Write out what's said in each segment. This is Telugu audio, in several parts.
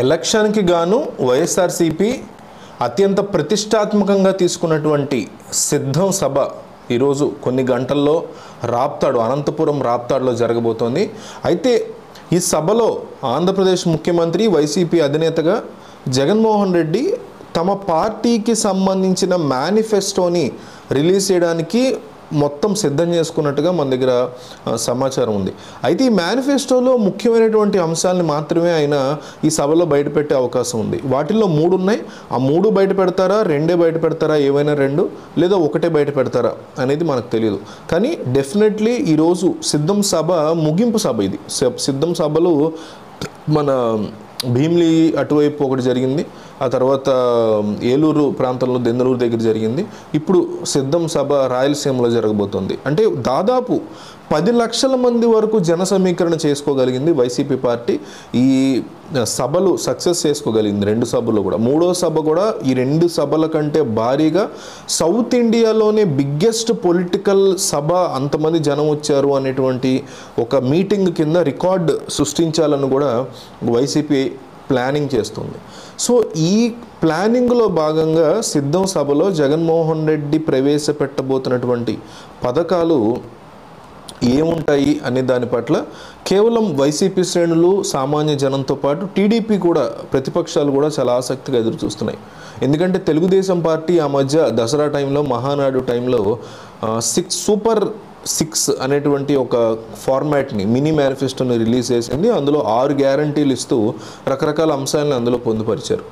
ఎలక్షన్కి గాను వైఎస్ఆర్సీపీ అత్యంత ప్రతిష్టాత్మకంగా తీసుకున్నటువంటి సిద్ధం సభ ఈరోజు కొన్ని గంటల్లో రాప్తాడు అనంతపురం రాప్తాడులో జరగబోతోంది. అయితే ఈ సభలో ఆంధ్రప్రదేశ్ ముఖ్యమంత్రి వైసీపీ అధినేతగా జగన్మోహన్ రెడ్డి తమ పార్టీకి సంబంధించిన మేనిఫెస్టోని రిలీజ్ చేయడానికి మొత్తం సిద్ధం చేసుకున్నట్టుగా మన దగ్గర సమాచారం ఉంది. అయితే ఈ మేనిఫెస్టోలో ముఖ్యమైనటువంటి అంశాలను మాత్రమే ఆయన ఈ సభలో బయటపెట్టే అవకాశం ఉంది. వాటిల్లో 3 ఉన్నాయి. ఆ 3 బయట పెడతారా, 2 బయట పెడతారా, ఏవైనా 2 లేదా 1 బయట పెడతారా అనేది మనకు తెలియదు. కానీ డెఫినెట్లీ ఈరోజు సిద్ధం సభ ముగింపు సభ. ఇది సిద్ధం సభలు మన భీమిలి అటువైపు ఒకటి జరిగింది, ఆ తర్వాత ఏలూరు ప్రాంతంలో దెందులూరు దగ్గర జరిగింది, ఇప్పుడు సిద్ధం సభ రాయలసీమలో జరగబోతోంది. అంటే దాదాపు 10 లక్షల మంది వరకు జన సమీకరణ చేసుకోగలిగింది వైసీపీ పార్టీ. ఈ సభలు సక్సెస్ చేసుకోగలిగింది 2 సభలు కూడా. 3వ సభ కూడా ఈ 2 సభల కంటే భారీగా సౌత్ ఇండియాలోనే బిగ్గెస్ట్ పొలిటికల్ సభ, అంతమంది జనం వచ్చారు అనేటువంటి ఒక మీటింగ్ కింద రికార్డ్ సృష్టించాలని కూడా వైసీపీ ప్లానింగ్ చేస్తుంది. సో ఈ ప్లానింగ్లో భాగంగా సిద్ధం సభలో జగన్మోహన్ రెడ్డి ప్రవేశపెట్టబోతున్నటువంటి పథకాలు ఏముంటాయి అనే దాని పట్ల కేవలం వైసీపీ శ్రేణులు, సామాన్య జనంతో పాటు టీడీపీ కూడా, ప్రతిపక్షాలు కూడా చాలా ఆసక్తిగా ఎదురు చూస్తున్నాయి. ఎందుకంటే తెలుగుదేశం పార్టీ ఆ మధ్య దసరా టైంలో, మహానాడు టైంలో సూపర్ 6 అనేటువంటి ఒక ఫార్మాట్ని, మినీ మేనిఫెస్టోని రిలీజ్ చేసింది. అందులో 6 గ్యారంటీలు ఇస్తూ రకరకాల అంశాలను అందులో పొందుపరిచారు.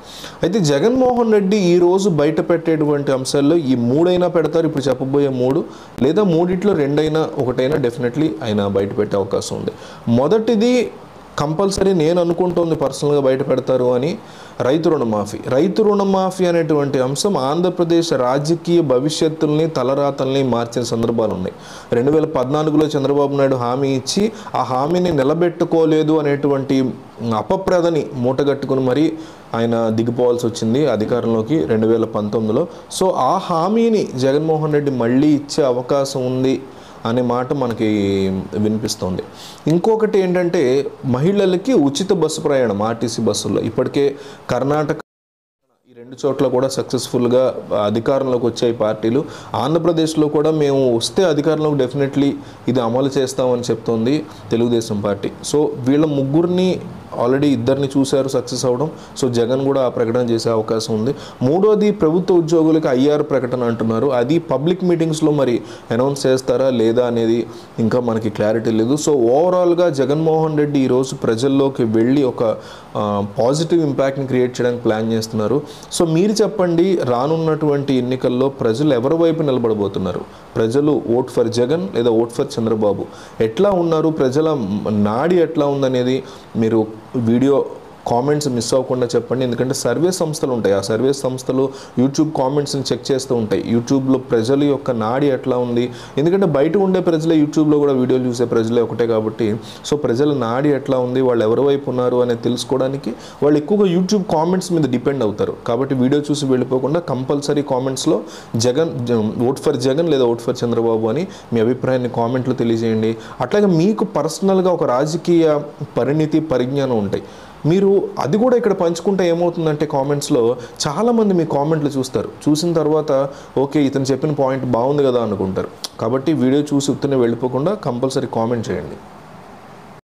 అయితే జగన్మోహన్ రెడ్డి ఈరోజు బయట పెట్టేటువంటి అంశాల్లో ఈ 3 పెడతారు. ఇప్పుడు చెప్పబోయే 3 లేదా 3లో 2 1 డెఫినెట్లీ ఆయన బయట పెట్టే అవకాశం ఉంది. మొదటిది కంపల్సరీ నేను అనుకుంటోంది పర్సనల్గా బయట పెడతారు అని, రైతు రుణమాఫీ అనేటువంటి అంశం ఆంధ్రప్రదేశ్ రాజకీయ భవిష్యత్తుల్ని, తలరాతల్ని మార్చిన సందర్భాలు ఉన్నాయి. 2014లో చంద్రబాబు నాయుడు హామీ ఇచ్చి ఆ హామీని నిలబెట్టుకోలేదు అనేటువంటి అపప్రదని మూటగట్టుకుని మరీ ఆయన దిగిపోవాల్సి వచ్చింది అధికారంలోకి 2019లో. సో ఆ హామీని జగన్మోహన్ రెడ్డి మళ్ళీ ఇచ్చే అవకాశం ఉంది అనే మాట మనకి వినిపిస్తోంది. ఇంకొకటి ఏంటంటే మహిళలకి ఉచిత బస్సు ప్రయాణం ఆర్టీసీ బస్సుల్లో. ఇప్పటికే కర్ణాటక ఈ 2 చోట్ల కూడా సక్సెస్ఫుల్గా అధికారంలోకి వచ్చాయి పార్టీలు. ఆంధ్రప్రదేశ్లో కూడా మేము వస్తే అధికారంలోకి డెఫినెట్లీ ఇది అమలు చేస్తామని చెప్తోంది తెలుగుదేశం పార్టీ. సో వీళ్ళ ముగ్గురిని ఆల్రెడీ 2 చూశారు సక్సెస్ అవ్వడం. సో జగన్ కూడా ఆ ప్రకటన చేసే అవకాశం ఉంది. 3వది ప్రభుత్వ ఉద్యోగులకి ఐఆర్ ప్రకటన అంటున్నారు. అది పబ్లిక్ మీటింగ్స్లో మరి అనౌన్స్ చేస్తారా లేదా అనేది ఇంకా మనకి క్లారిటీ లేదు. సో ఓవరాల్గా జగన్మోహన్ రెడ్డి ఈరోజు ప్రజల్లోకి వెళ్ళి ఒక పాజిటివ్ ఇంపాక్ట్ని క్రియేట్ చేయడానికి ప్లాన్ చేస్తున్నారు. సో మీరు చెప్పండి, రానున్నటువంటి ఎన్నికల్లో ప్రజలు ఎవరి వైపు నిలబడబోతున్నారు? ప్రజలు ఓట్ ఫర్ జగన్ లేదా ఓట్ ఫర్ చంద్రబాబు ఎట్లా ఉన్నారు, ప్రజల నాడి ఎట్లా ఉందనేది మీరు వీడియో కామెంట్స్ మిస్ అవ్వకుండా చెప్పండి. ఎందుకంటే సర్వే సంస్థలు ఉంటాయి, ఆ సర్వే సంస్థలు యూట్యూబ్ కామెంట్స్ని చెక్ చేస్తూ ఉంటాయి. యూట్యూబ్లో ప్రజల యొక్క నాడి ఎట్లా ఉంది, ఎందుకంటే బయట ఉండే ప్రజలే యూట్యూబ్లో కూడా వీడియోలు చూసే ప్రజలే ఒకటే కాబట్టి, సో ప్రజల నాడి ఎట్లా ఉంది, వాళ్ళు ఎవరి వైపు ఉన్నారు అనేది తెలుసుకోవడానికి వాళ్ళు ఎక్కువగా యూట్యూబ్ కామెంట్స్ మీద డిపెండ్ అవుతారు. కాబట్టి వీడియో చూసి వెళ్ళిపోకుండా కంపల్సరీ కామెంట్స్లో ఓట్ ఫర్ జగన్ లేదా ఓట్ ఫర్ చంద్రబాబు అని మీ అభిప్రాయాన్ని కామెంట్లో తెలియజేయండి. అట్లాగే మీకు పర్సనల్గా ఒక రాజకీయ పరిజ్ఞానం ఉంటాయి, మీరు అది కూడా ఇక్కడ పంచుకుంటే ఏమవుతుందంటే కామెంట్స్లో చాలామంది మీ కామెంట్లు చూస్తారు. చూసిన తర్వాత ఓకే ఇతను చెప్పిన పాయింట్ బాగుంది కదా అనుకుంటారు. కాబట్టి వీడియో చూసి ఉత్తనే వెళ్ళిపోకుండా కంపల్సరీ కామెంట్ చేయండి.